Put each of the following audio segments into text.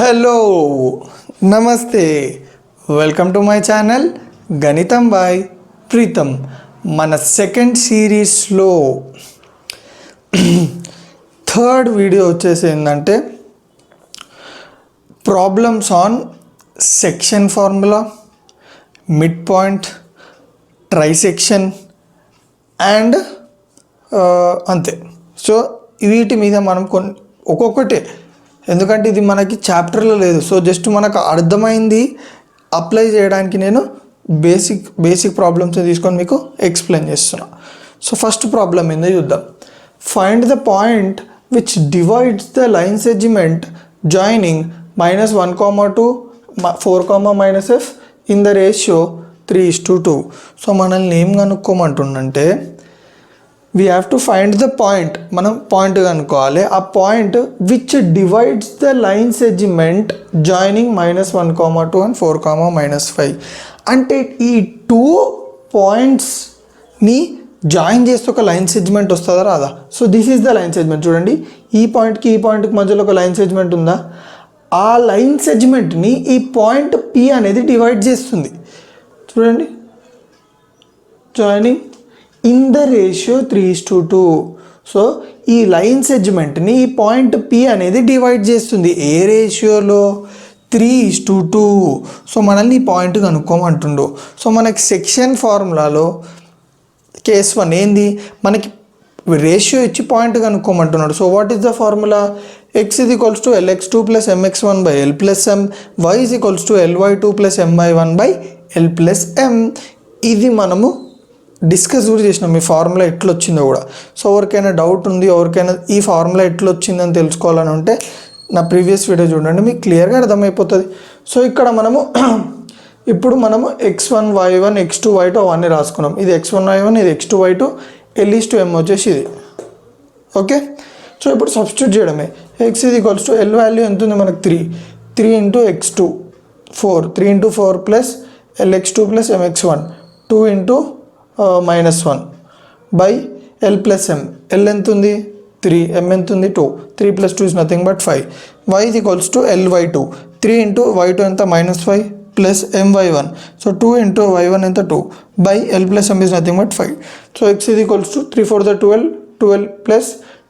Hello నమస్తే welcome to my channel గణితం by Pritam. మన సెకండ్ సిరీస్లో థర్డ్ వీడియో వచ్చేసి ఏంటంటే problems on section formula, mid point, trisection and అంతే. సో వీటి మీద మనం ఒక్కొక్కటే, ఎందుకంటే ఇది మనకి చాప్టర్లో లేదు. సో జస్ట్ మనకు అర్థమైంది అప్లై చేయడానికి నేను బేసిక్ ప్రాబ్లమ్స్ తీసుకొని మీకు ఎక్స్ప్లెయిన్ చేస్తున్నా. సో ఫస్ట్ ప్రాబ్లం ఏందో చూద్దాం. Find the point which divides the line segment joining -1, 2, 4, -f in the ratio 3:2. So మనల్ని ఏం కనుక్కోమంటుండంటే we have to find the point. మనం పాయింట్ కనుక్కోవాలి. ఆ point which divides the line segment joining -1, 2 and 4, -5. అంటే ఈ 2 పాయింట్స్ని జాయిన్ చేస్తే ఒక లైన్ సెగ్మెంట్ వస్తుందా రాదా? So this is the line segment. చూడండి, ఈ పాయింట్కి మధ్యలో ఒక లైన్ సెగ్మెంట్ ఉందా? ఆ లైన్ సెగ్మెంట్ని ఈ పాయింట్ P అనేది డివైడ్ చేస్తుంది. చూడండి, joining in the ratio 3:2. So ఈ లైన్ సెగ్మెంట్ని ఈ పాయింట్ P అనేది డివైడ్ చేస్తుంది. ఏ రేషియోలో? 3:2. సో మనల్ని ఈ పాయింట్ కనుక్కోమంటుండు. సో మనకి సెక్షన్ ఫార్ములాలో కేస్ 1 ఏంది, మనకి రేషియో ఇచ్చి పాయింట్ కనుక్కోమంటున్నాడు. So what is the formula? x = lx2 + mx1/l + m, y = ly2 + my1/l + m. ఇది మనము డిస్కస్ కూడా చేసినాం ఈ ఫార్ములా ఎట్లా వచ్చిందో కూడా. సో ఎవరికైనా డౌట్ ఉంది, ఎవరికైనా ఈ ఫార్ములా ఎట్లా వచ్చిందని తెలుసుకోవాలని ఉంటే నా ప్రీవియస్ వీడియో చూడండి, మీకు క్లియర్గా అర్థమైపోతుంది. సో ఇక్కడ ఇప్పుడు మనము x1 y1 x2 y2 అవన్నీ రాసుకున్నాం. ఇది x1 y1, ఇది x2 y2, l/m వచ్చేసి ఇది. ఓకే, సో ఇప్పుడు సబ్స్టిట్యూట్ చేయడమే. x = l వాల్యూ ఎంత ఉంది మనకు? 3 × x2 4, 3 × 4 + lx2 + mx1, 2 × -1/l + m. l ఎంత ఉంది? 3, m ఎంత ఉంది? 2. 3 + 2 is nothing but 5. y = ly2, 3 × y2 ఎంత? -5 + my1. సో 2 × y1 ఎంత? 2/l + m is nothing but 5. So x = 3 × 4 = 12, 12 +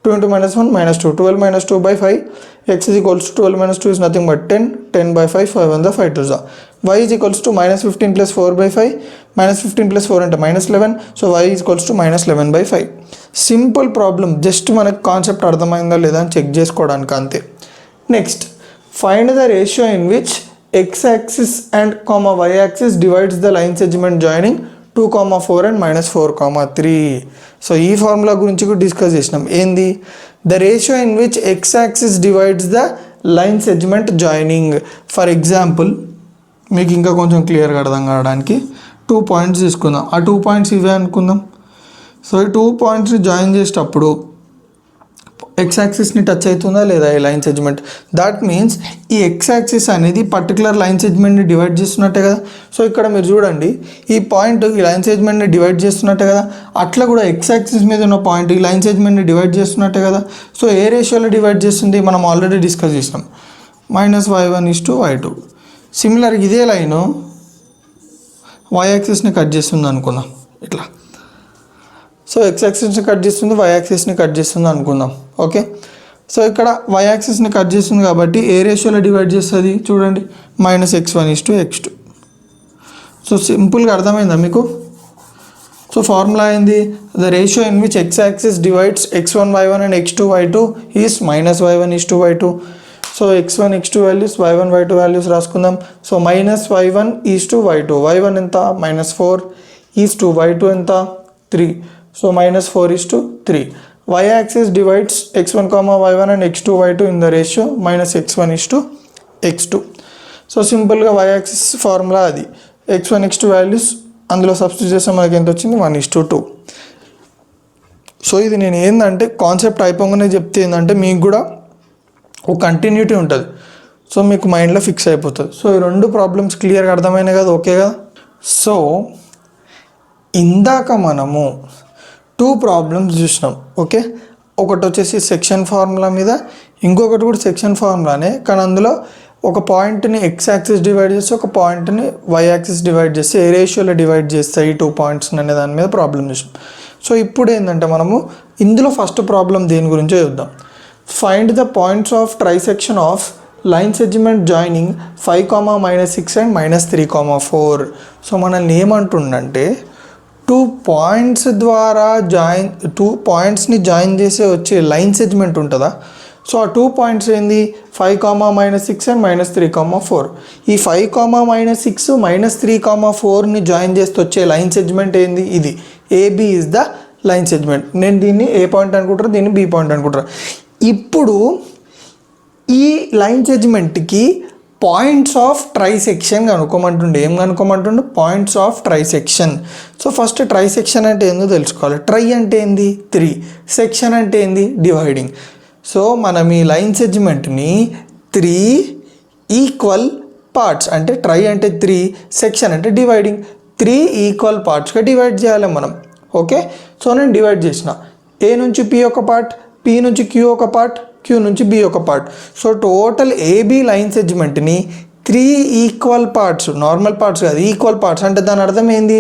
2 × -1 -2, 12 - 2/5. x = 12 - 2 is nothing but 10, 10/5, 5 1 5 2. y = -15 + 4/5, -15 + 4 అంటే -11. So y = -11/5. Simple problem, just మనకు concept అర్థమైందా లేదా అని చెక్ చేసుకోవడానికి అంతే. Next, find the ratio in which x axis and y axis divides the line segment joining 2, 4 and -4, 3. So ఈ formula గురించి కూడా డిస్కస్ చేసినాం. ఏంది? The ratio in which x axis divides the line segment joining. For example, మీకు ఇంకా కొంచెం క్లియర్గా అర్థం కావడానికి 2 పాయింట్స్ తీసుకుందాం. ఆ 2 పాయింట్స్ ఇవే అనుకుందాం. సో ఈ 2 పాయింట్స్ని జాయిన్ చేసేటప్పుడు ఎక్స్ యాక్సిస్ని టచ్ అవుతుందా లేదా ఈ లైన్ సెగ్మెంట్? దాట్ మీన్స్ ఈ ఎక్స్ యాక్సిస్ అనేది పర్టికులర్ లైన్ సెగ్మెంట్ని డివైడ్ చేస్తున్నట్టే కదా. సో ఇక్కడ మీరు చూడండి, ఈ పాయింట్ ఈ లైన్ సెగ్మెంట్ని డివైడ్ చేస్తున్నట్టే కదా. అట్లా కూడా ఎక్స్ యాక్సిస్ మీద ఉన్న పాయింట్ ఈ లైన్ సెగ్మెంట్ని డివైడ్ చేస్తున్నట్టే కదా. సో ఏ రేషియోలో డివైడ్ చేస్తుంది మనం ఆల్రెడీ డిస్కస్ చేసాం, -y1:y2. సిమిలర్ ఇదే లైను y యాక్సిస్ని కట్ చేస్తుంది అనుకుందాం ఇట్లా. సో ఎక్స్ యాక్సిస్ని కట్ చేస్తుంది, y యాక్సిస్ని కట్ చేస్తుంది అనుకుందాం. ఓకే, సో ఇక్కడ y యాక్సిస్ని కట్ చేస్తుంది కాబట్టి ఏ రేషియోలో డివైడ్ చేస్తుంది చూడండి, -x1:x2. సో సింపుల్గా అర్థమైందా మీకు? సో ఫార్ములా ఏంది? The ratio in which x axis divides x1 y1 and x2 y2 is -y1:y2. So x1 x2 values, y1 y2 values రాసుకుందాం. సో -y1:y2, y1 ఎంత? -4 y2 ఎంత? 3. So -4:3. y axis divides x1, y1 and x2 y2 in the ratio -x1:x2. So సింపుల్గా y axis formula అది. x1 x2 values అందులో substitute చేస్తే మనకి ఎంత వచ్చింది? 1:2. సో ఇది నేను ఏంటంటే కాన్సెప్ట్ అయిపోగానే చెప్తే ఏంటంటే మీకు కూడా ఒక కంటిన్యూటీ ఉంటుంది. సో మీకు మైండ్లో ఫిక్స్ అయిపోతుంది. సో ఈ 2 ప్రాబ్లమ్స్ క్లియర్గా అర్థమైనాయి కదా, ఓకే కదా. సో ఇందాక మనము 2 ప్రాబ్లమ్స్ చూసినాం. ఓకే, ఒకటి వచ్చేసి సెక్షన్ ఫార్ములా మీద, ఇంకొకటి కూడా సెక్షన్ ఫార్ములానే, కానీ అందులో ఒక పాయింట్ని ఎక్స్ యాక్సిస్ డివైడ్ చేస్తే ఒక పాయింట్ని వై యాక్సిస్ డివైడ్ చేస్తే ఏ రేషియోలో డివైడ్ చేస్తాయి ఈ 2 పాయింట్స్ అనే దాని మీద ప్రాబ్లం చేసాం. సో ఇప్పుడు ఏంటంటే మనము ఇందులో ఫస్ట్ ప్రాబ్లం దేని గురించో చూద్దాం. Find the points of trisection of line segment joining 5, -6 and -3, 4. So మనల్ని ఏమంటుండంటే 2 పాయింట్స్ ద్వారా 2 పాయింట్స్ని జాయిన్ చేసే వచ్చే లైన్ సెగ్మెంట్ ఉంటుందా. సో ఆ 2 పాయింట్స్ ఏంది 5, -6 అండ్ -3, 4. ఈ 5, -6, -3, 4ని జాయిన్ చేస్తే వచ్చే లైన్ సెగ్మెంట్ ఏంది, ఇది AB is the line segment. నేను దీన్ని ఏ పాయింట్ అనుకుంటారు, దీన్ని B పాయింట్ అనుకుంటారు. ఇప్పుడు ఈ లైన్ సెగ్మెంట్కి పాయింట్స్ ఆఫ్ ట్రైసెక్షన్ కనుక్కోమంటుండే. ఏం కనుక్కోమంటుండే? Points of trisection. So first trisection అంటే ఏందో తెలుసుకోవాలి. ట్రై అంటే ఏంది 3, సెక్షన్ అంటే ఏంది డివైడింగ్. సో మనం ఈ లైన్ సెగ్మెంట్ని 3 ఈక్వల్ పార్ట్స్, అంటే ట్రై అంటే 3, సెక్షన్ అంటే డివైడింగ్, 3 ఈక్వల్ పార్ట్స్గా డివైడ్ చేయాలి మనం. ఓకే, సో నేను డివైడ్ చేసిన A నుంచి P ఒక పార్ట్, P నుంచి Q ఒక పార్ట్, Q నుంచి B ఒక part. So total AB line సెగ్మెంట్ని 3 ఈక్వల్ పార్ట్స్, నార్మల్ పార్ట్స్ కాదు, ఈక్వల్ పార్ట్స్. అంటే దాని అర్థం ఏంది,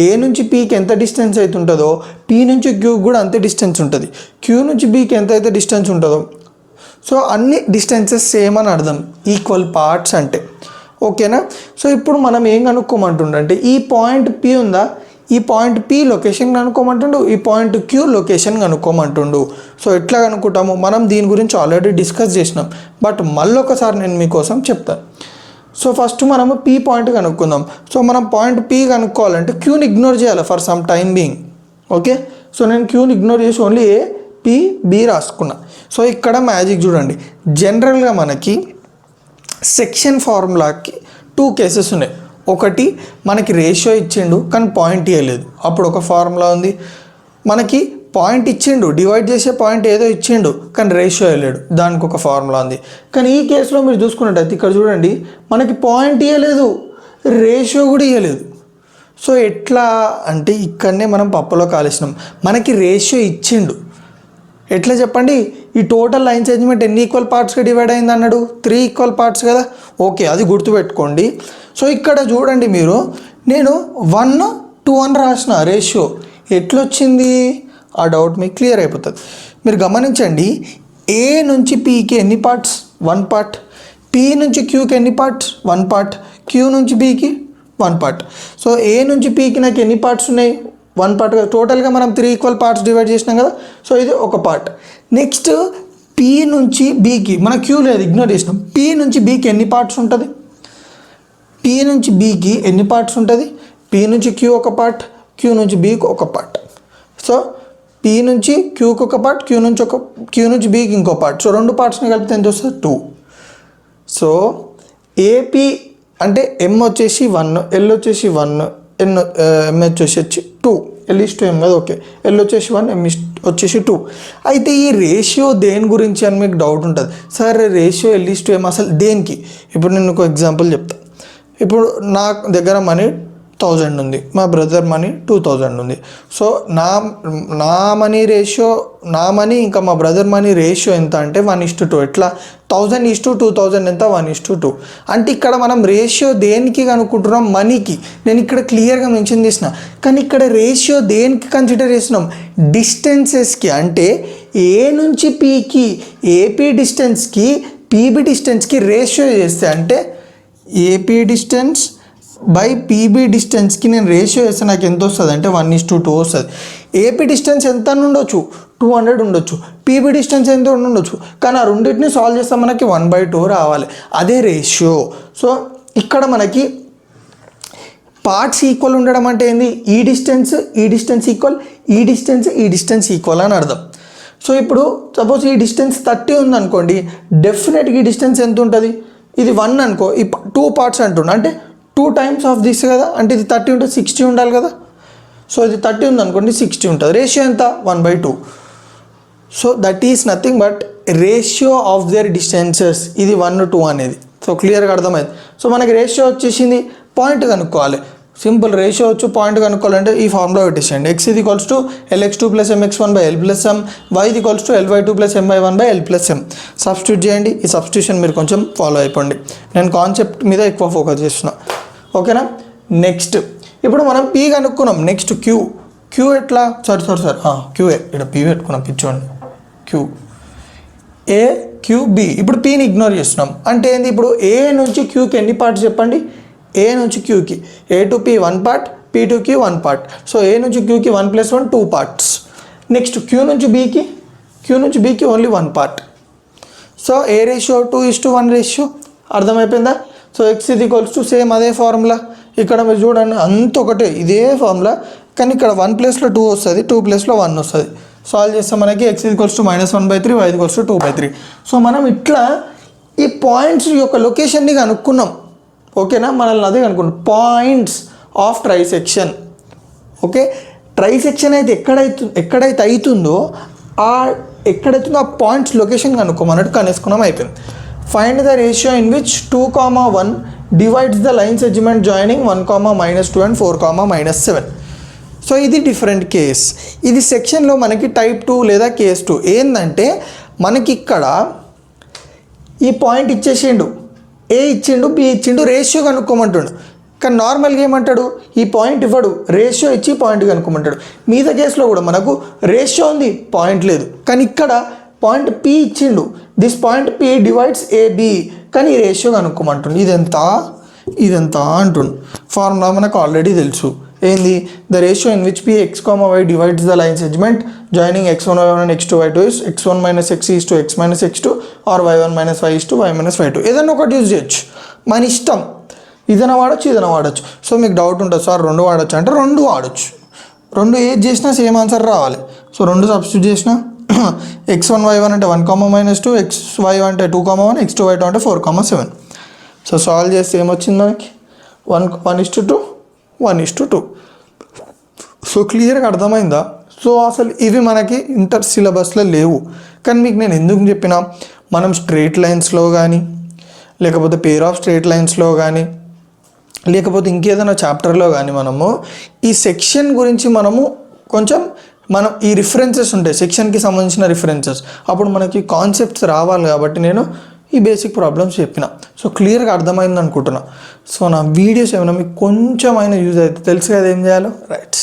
A నుంచి Pకి ఎంత డిస్టెన్స్ అయితే ఉంటుందో P నుంచి Qకి కూడా అంతే డిస్టెన్స్ ఉంటుంది, Q నుంచి Bకి ఎంత అయితే డిస్టెన్స్ ఉంటుందో. సో అన్ని డిస్టెన్సెస్ సేమ్ అని అర్థం ఈక్వల్ పార్ట్స్ అంటే. ఓకేనా. సో ఇప్పుడు మనం ఏం కనుక్కోమంటుండంటే ఈ పాయింట్ P ఉందా, ఈ పాయింట్ P లొకేషన్ కనుక్కోమంటుండు, ఈ పాయింట్ Q లొకేషన్ కనుక్కోమంటుండు. సో ఎట్లా కనుక్కుంటాము మనం దీని గురించి ఆల్రెడీ డిస్కస్ చేసినాం, బట్ మళ్ళొకసారి నేను మీకోసం చెప్తాను. సో ఫస్ట్ మనము P పాయింట్ కనుక్కుందాం. సో మనం పాయింట్ P కనుక్కోవాలంటే Qని ఇగ్నోర్ చేయాలి for some time being. Okay, so నేను Qని ఇగ్నోర్ చేసి ఓన్లీ A, P, B రాసుకున్నా. సో ఇక్కడ మ్యాజిక్ చూడండి. జనరల్గా మనకి సెక్షన్ ఫార్ములాకి 2 కేసెస్ ఉన్నాయి. ఒకటి మనకి రేషియో ఇచ్చిండు కానీ పాయింట్ ఇవ్వలేదు, అప్పుడు ఒక ఫార్ములా ఉంది. మనకి పాయింట్ ఇచ్చిండు, డివైడ్ చేసే పాయింట్ ఏదో ఇచ్చిండు కానీ రేషియో ఇవ్వలేడు, దానికి ఒక ఫార్ములా ఉంది. కానీ ఈ కేసులో మీరు చూసుకున్నట్టయితే ఇక్కడ చూడండి, మనకి పాయింట్ ఇవ్వలేదు, రేషియో కూడా ఇవ్వలేదు. సో ఎట్లా అంటే ఇక్కడనే మనం పప్పులో కాలేసినాం. మనకి రేషియో ఇచ్చిండు, ఎట్లా చెప్పండి, ఈ టోటల్ లైన్ సెగ్మెంట్ ఎన్ని ఈక్వల్ పార్ట్స్గా డివైడ్ అయింది అన్నాడు, 3 ఈక్వల్ పార్ట్స్ కదా. ఓకే, అది గుర్తుపెట్టుకోండి. సో ఇక్కడ చూడండి మీరు, నేను 1, 2 అని రాసిన రేషియో ఎట్లొచ్చింది, ఆ డౌట్ మీకు క్లియర్ అయిపోతుంది. మీరు గమనించండి, A నుంచి Pకి ఎన్ని పార్ట్స్, 1 పార్ట్, P నుంచి Qకి ఎన్ని పార్ట్స్, 1 పార్ట్, Q నుంచి Bకి 1 పార్ట్. సో A నుంచి Pకి నాకు ఎన్ని పార్ట్స్ ఉన్నాయి, 1 పార్ట్. టోటల్గా మనం 3 ఈక్వల్ పార్ట్స్ డివైడ్ చేసినాం కదా. సో ఇది ఒక పార్ట్. నెక్స్ట్ P నుంచి Bకి, మన Q లేదు ఇగ్నోర్ చేసినాం, P నుంచి Bకి ఎన్ని పార్ట్స్ ఉంటుంది, P నుంచి Bకి ఎన్ని పార్ట్స్ ఉంటుంది, P నుంచి Q ఒక పార్ట్, Q నుంచి Bకి ఒక పార్ట్. సో P నుంచి Qకి ఒక పార్ట్, Q నుంచి Bకి ఇంకో పార్ట్. సో 2 పార్ట్స్ని కలిపితే ఎంత వస్తుంది, 2. సో AP అంటే M వచ్చేసి 1, L వచ్చేసి 1, M వచ్చేసి 2, L is to M కదా. ఓకే, L వచ్చేసి 1, M వచ్చేసి 2. అయితే ఈ రేషియో దేని గురించి అని మీకు డౌట్ ఉంటుంది. సరే ratio L is to M అసలు దేనికి? ఇప్పుడు నేను ఒక ఎగ్జాంపుల్ చెప్తాను. ఇప్పుడు నా దగ్గర మనీ 1000 ఉంది, మా బ్రదర్ మనీ 2000 ఉంది. సో నా మనీ రేషియో, నా మనీ ఇంకా మా బ్రదర్ మనీ రేషియో ఎంత అంటే 1:2. ఎట్లా 1000:2000 ఎంత, 1:2. అంటే ఇక్కడ మనం రేషియో దేనికి కనుక్కుంటున్నాం, మనీకి. నేను ఇక్కడ క్లియర్గా మెన్షన్ చేసిన, కానీ ఇక్కడ రేషియో దేనికి కన్సిడర్ చేస్తున్నాం, డిస్టెన్సెస్కి. అంటే ఏ నుంచి పీకి, ఏపీ డిస్టెన్స్కి పీబీ డిస్టెన్స్కి రేషియో చేస్తే, అంటే ఏపీ డిస్టెన్స్ బై పీబీ డిస్టెన్స్కి నేను రేషియో వేస్తే నాకు ఎంత వస్తుంది అంటే 1:2 వస్తుంది. ఏపీ డిస్టెన్స్ ఎంత ఉండొచ్చు, 200 ఉండొచ్చు, పీబీ డిస్టెన్స్ ఎంత ఉండొచ్చు, కానీ ఆ రెండింటిని సాల్వ్ చేస్తే మనకి 1/2 రావాలి, అదే రేషియో. సో ఇక్కడ మనకి పార్ట్స్ ఈక్వల్ ఉండడం అంటే ఏంది, ఈ డిస్టెన్స్ ఈక్వల్, ఈ డిస్టెన్స్ ఈక్వల్ అని అర్థం. సో ఇప్పుడు సపోజ్ ఈ డిస్టెన్స్ 30 ఉందనుకోండి, డెఫినెట్గా ఈ డిస్టెన్స్ ఎంత ఉంటుంది, ఇది 1 అనుకో, ఈ 2 పార్ట్స్ అంటున్నా, అంటే 2 టైమ్స్ ఆఫ్ దిస్ కదా. అంటే ఇది 30 ఉంటే 60 ఉండాలి కదా. సో ఇది 30 ఉందనుకోండి, 60 ఉంటుంది. రేషియో ఎంత, 1/2. So that is nothing but ratio of their distances. ఇది 1, 2 అనేది. సో క్లియర్గా అర్థమైంది. సో మనకి రేషియో వచ్చేసింది, పాయింట్ కనుక్కోవాలి. సింపుల్ రేషియో వచ్చి పాయింట్ కనుక్కోవాలంటే ఈ ఫార్ములా పెట్టేసేయండి. x ఇది equals to lx2 plus mx1 by l plus m, y ఇది equals to ly2 plus my1 by l plus m. Substitute చేయండి. ఈ సబ్స్టిట్యూషన్ మీరు కొంచెం ఫాలో అయిపోండి. నేను కాన్సెప్ట్ మీద ఎక్కువ ఫోకస్ చేస్తున్నా. ఓకేనా. నెక్స్ట్ ఇప్పుడు మనం p కనుక్కున్నాం. నెక్స్ట్ q ఎట్లా సారీ q ఇక్కడ p పెట్టుకున్నాం, పిచ్చోండి q a q b. ఇప్పుడు pని ఇగ్నోర్ చేస్తున్నాం అంటే ఏంది, ఇప్పుడు a నుంచి qకి ఎన్ని పార్ట్స్ చెప్పండి, a నుంచి qకి a to p 1 part, p to q 1 part. So a నుంచి qకి 1 + 1 2 పార్ట్స్. నెక్స్ట్ q నుంచి bకి only 1 part. So a ratio 2:1 ratio. అర్థమైపోయిందా. సో x ఇది ఈక్వల్స్ టు సేమ్ అదే ఫార్ములా. ఇక్కడ మీరు చూడండి అంత ఒకటే ఇదే ఫార్ములా, కానీ ఇక్కడ 1 ప్లేస్లో 2 వస్తుంది, 2 ప్లేస్లో 1 వస్తుంది. సాల్వ్ చేస్తే మనకి x ఇది equals to -1/3, y equals to 2/3. So మనం ఇట్లా ఈ పాయింట్స్ యొక్క లొకేషన్ని కనుక్కున్నాం. ఓకేనా. మనల్ని అదే కనుక్కున్నాం, points of trisection. Okay. Trisection అయితే ఎక్కడైతే అవుతుందో ఆ పాయింట్స్ లొకేషన్ కనుక్కోమన్నట్టు కనేసుకున్నాం, అయిపోయింది. Find the ratio in which 2,1 divides the line segment joining 1,-2 and 4,-7. So ఇది డిఫరెంట్ కేస్. ఇది సెక్షన్లో మనకి టైప్ 2 లేదా కేస్ 2. ఏంటంటే మనకి ఇక్కడ ఈ పాయింట్ ఇచ్చేసిండు, ఏ ఇచ్చిండు, బి ఇచ్చిండు, రేషియో కనుక్కోమంటాడు. కానీ నార్మల్గా ఏమంటాడు, ఈ పాయింట్ ఇవ్వడు, రేషియో ఇచ్చి పాయింట్ కనుక్కోమంటాడు. మిగతా కేసులో కూడా మనకు రేషియో ఉంది, పాయింట్ లేదు. కానీ ఇక్కడ పాయింట్ పి ఇచ్చిండు, this point P divides AB, కానీ ఈ రేషియో కనుక్కోమంటుండు. ఇదెంత అంటుండు. ఫార్ములా మనకు ఆల్రెడీ తెలుసు. ఏంది, the ratio in which p x, y divides the line segment joining x1 y1 and x2 y2 is x1 - x is to x - x2 or y1 - y is to y - y2. ఏదైనా ఒకటి use చేయొచ్చు, మన ఇష్టం. ఇదైనా వాడచ్చు. So మీకు doubt ఉంటుంది, sir 2 వాడచ్చు అంటే 2 వాడచ్చు. 2 ఏది చేసినా సేమ్ ఆన్సర్ రావాలి. సో 2 సబ్స్టిట్యూట్ చేసినా x1 y1 అంటే 1, - 2, xy అంటే 2, 1, x2 y2 అంటే 4, 7. సో సాల్వ్ చేస్తే ఏమొచ్చింది మనకి 1:2, 1:2. సో క్లియర్గా అర్థమైందా. సో అసలు ఇవి మనకి ఇంటర్ సిలబస్లో లేవు. కానీ మీకు నేను ఎందుకు చెప్పినా, మనం స్ట్రేట్ లైన్స్లో కానీ, లేకపోతే పేర్ ఆఫ్ స్ట్రేట్ లైన్స్లో కానీ, లేకపోతే ఇంకేదైనా చాప్టర్లో కానీ మనము ఈ సెక్షన్ గురించి మనం ఈ రిఫరెన్సెస్ ఉంటాయి, సెక్షన్కి సంబంధించిన రిఫరెన్సెస్. అప్పుడు మనకి కాన్సెప్ట్స్ రావాలి కాబట్టి నేను ఈ బేసిక్ ప్రాబ్లమ్స్ చెప్పిన. సో క్లియర్గా అర్థమైంది అనుకుంటున్నా. సో నా వీడియోస్ ఏమైనా మీకు కొంచెమైనా యూజ్ అయితే తెలుసు కదా ఏం చేయాలో. రైట్.